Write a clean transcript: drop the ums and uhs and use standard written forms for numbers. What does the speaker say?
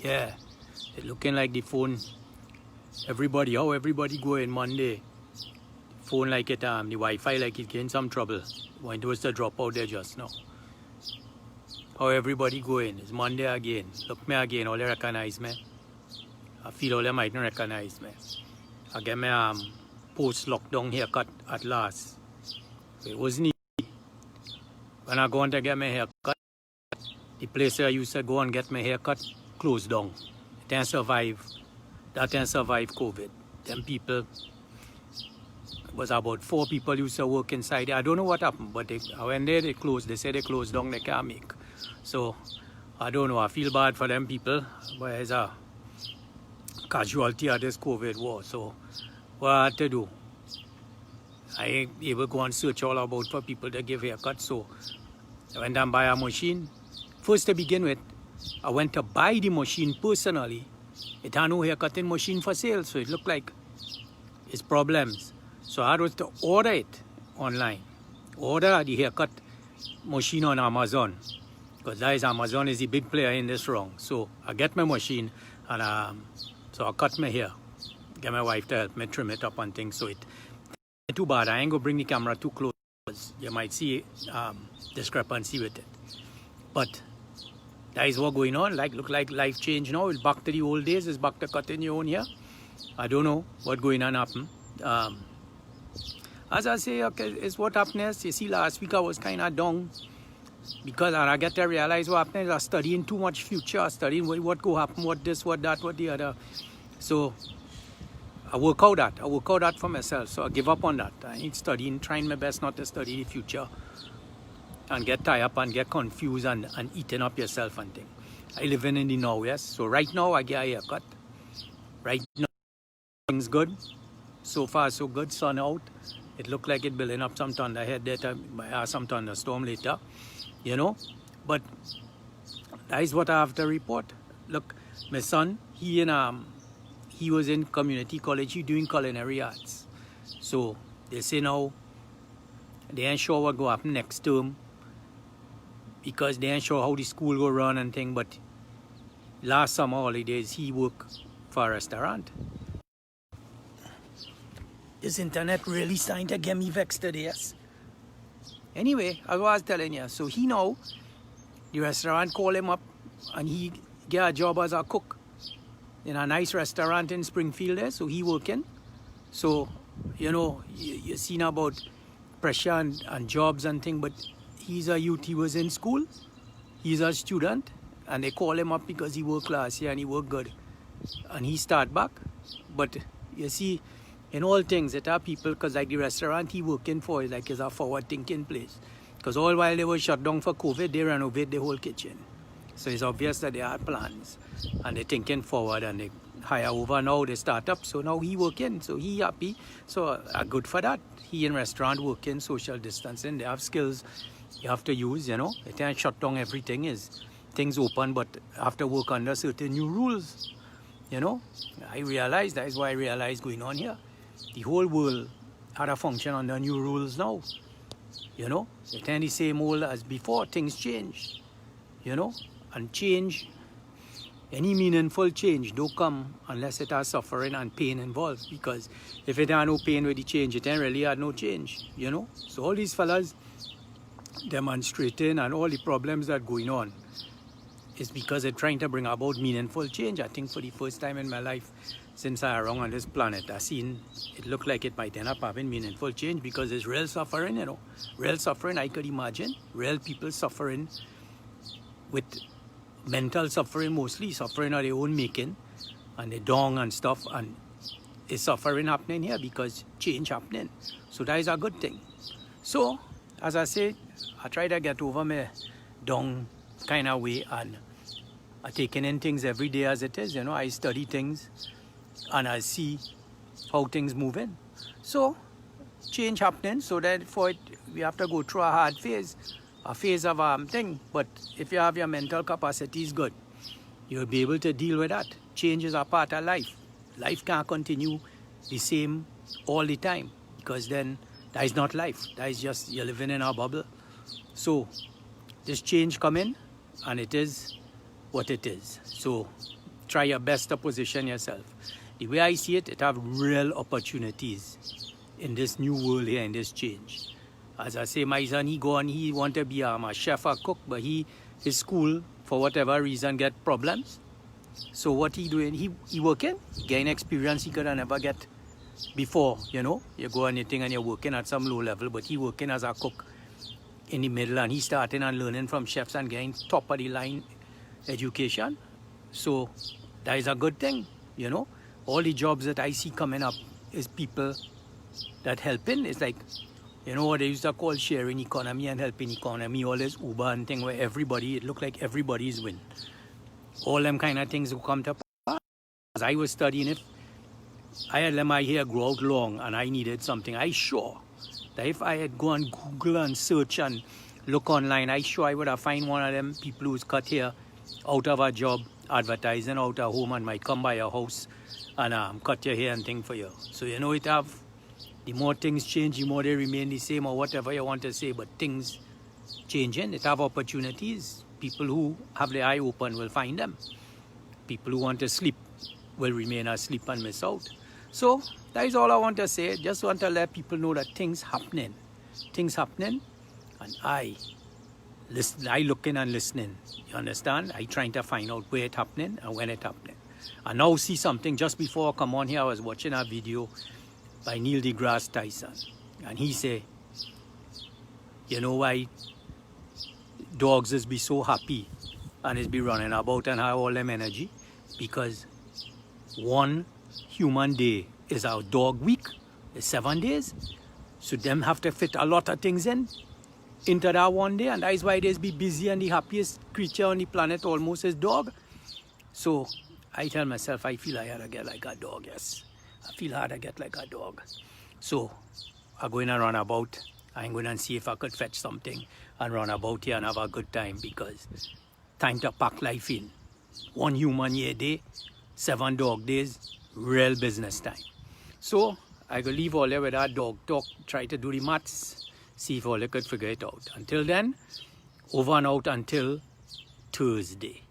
Yeah, it looking like the phone. How everybody going Monday? Phone like it the Wi-Fi like it in some trouble. When it was to drop out there just now. How everybody going? It's Monday again. Look me again, all they recognize me. I feel all they mightn't recognize me. I get my post-lockdown haircut at last. It wasn't easy. When I go on to get my haircut, the place where I used to go and get my haircut closed down. It didn't survive. That didn't survive COVID. Them people, it was about 4 people used to work inside there. I don't know what happened, but I went there, they closed. They said they closed down, they can't make. So, I don't know. I feel bad for them people, but it's a casualty of this COVID war. So, what I had to do? I ain't able to go and search all about for people to give haircuts. So, I went and buy a machine. First to begin with, I went to buy the machine personally. It had no haircutting machine for sale, so it looked like it's problems. So I had to order it online. Order the haircut machine on Amazon. Because that is Amazon is the big player in this wrong. So I get my machine and so I cut my hair. Get my wife to help me trim it up and things. So it too bad. I ain't gonna bring the camera too close. You might see discrepancy with it. But that is what going on. Look like life change now. It's back to the old days. It's back to cutting your own hair. I don't know what going on happen. As I say, okay, it's what happened. You see, last week I was kind of down because I get to realize what happened. I'm studying too much future, studying what go happen, what this, what that, what the other. So I work out that for myself. So I give up on that. I ain't studying, trying my best not to study the future and get tied up and get confused and eating up yourself and things. I living in the now, yes. So right now I get a haircut. Right now things good. So far so good. Sun out. It look like it building up some thunder ahead there, some thunderstorm later. You know. But that is what I have to report. Look, my son, he was in community college, he doing culinary arts. So they say now they ain't sure what go happen next term, because they ain't sure how the school go run and thing. But last summer holidays he worked for a restaurant. This internet really starting to get me vexed today, yes. Anyway, as I was telling you, so he know the restaurant call him up and he get a job as a cook in a nice restaurant in Springfield there. So he working. So, you know, you seen about pressure and jobs and thing, but he's a youth. He was in school. He's a student, and they call him up because he worked last year and he worked good, and he start back. But you see, in all things, it are people, because like the restaurant he working for is like is a forward-thinking place. Because all while they were shut down for COVID, they renovate the whole kitchen. So it's obvious that they had plans, and they're thinking forward, and they hire over now, they start up. So now he working, so he happy. So good for that. He in restaurant working, social distancing. They have skills you have to use, you know. It ain't shut down everything, is things open, but have to work under certain new rules, you know. I realized, that is why I realized going on here. The whole world had a function under new rules now, you know. It ain't the same old as before. Things change, you know. And change, any meaningful change don't come unless it has suffering and pain involved. Because if it had no pain with the change, it ain't really had no change, you know. So all these fellas demonstrating and all the problems that going on is because they're trying to bring about meaningful change. I think for the first time in my life since I around on this planet, I seen it look like it might end up having meaningful change, because there's real suffering, you know. Real suffering, I could imagine. Real people suffering with mental suffering, mostly suffering of their own making, and the dong and stuff, and it's suffering happening here because change happening. So that is a good thing. So, as I said, I try to get over my dong kind of way, and I taking in things every day as it is, you know. I study things and I see how things moving. So change happening, so that for it we have to go through a hard phase, a phase of thing. But if you have your mental capacity is good, you'll be able to deal with that. Change is a part of life. Life can't continue the same all the time, because then that is not life. That is just you're living in a bubble. So this change coming, and it is what it is. So try your best to position yourself. The way I see it, it have real opportunities in this new world here, in this change. As I say, my son, he want to be a chef or cook, but his school, for whatever reason, get problems. So what he doing? He working, gain experience he could never get before, you know. You go anything and you're working at some low level, but he working as a cook in the middle, and he starting and learning from chefs and getting top of the line education. So that is a good thing, you know. All the jobs that I see coming up is people that helping. It's like, you know what they used to call sharing economy and helping economy, all this Uber and thing where everybody, it look like everybody's win. All them kind of things will come to pass. As I was studying, if I had let my hair grow out long and I needed something, I sure that if I had gone Google and search and look online, I sure I would have find one of them people who's cut hair out of a job, advertising out of home, and might come by your house and cut your hair and thing for you. So you know, it have, the more things change, the more they remain the same, or whatever you want to say, but things changing, it have opportunities. People who have their eye open will find them. People who want to sleep will remain asleep and miss out. So that is all I want to say. Just want to let people know that things happening, and I looking and listening. You understand? I trying to find out where it happening and when it happening. I now see something. Just before I come on here, I was watching a video by Neil deGrasse Tyson, and he say, you know why dogs is be so happy and is be running about and have all them energy? Because one human day is our dog week. It's 7 days, so them have to fit a lot of things into that one day, and that is why they be busy, and the happiest creature on the planet almost is dog. So I tell myself, I feel I had to get like a dog. Yes, I feel I had to get like a dog. So I'm going to run about. I'm going to see if I could fetch something and run about here and have a good time, because time to pack life in. 1 human year day, 7 dog days, real business time. So I will leave all there with that dog talk, try to do the maths, see if all I could figure it out. Until then, over and out until Thursday.